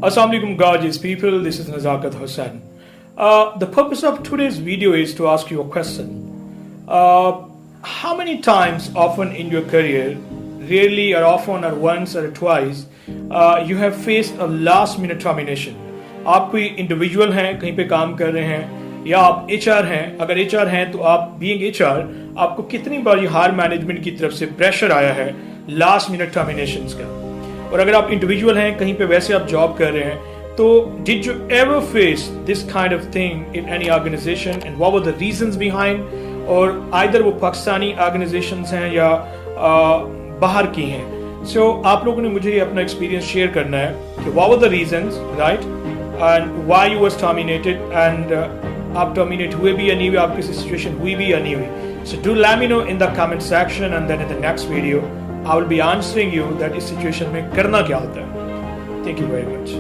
Assalamualaikum gorgeous people, this is Nazakat Hussain. The purpose of today's video is to ask you a question. How many times often in your career, rarely or often or once or twice, you have faced a last minute termination? आप कोई individual हैं, कहीं पे काम कर रहे हैं, या आप HR हैं. अगर HR हैं तो आप बीइंग HR, आपको कितनी बार ये हायर मैनेजमेंट की तरफ से प्रेशर आया है लास्ट मिनट टर्मिनेशंस का? और अगर आप इंडिविजुअल हैं, कहीं पे वैसे आप जॉब कर रहे हैं, तो did you ever face this kind of thing in any organisation and what were the reasons behind? और आइदर वो पाकिस्तानी ऑर्गेनाइजेशंस हैं या बाहर की हैं. सो आप लोगों ने मुझे अपना एक्सपीरियंस शेयर करना है कि what were the reasons, right, and why you was terminated, and आप टर्मिनेट हुए भी या नहीं हुए, आपकी सिचुएशन हुई भी या नहीं हुई. So do let me know in the comment section and then in the next video I will be answering you that इस सिचुएशन में करना क्या होता है. Thank you very much.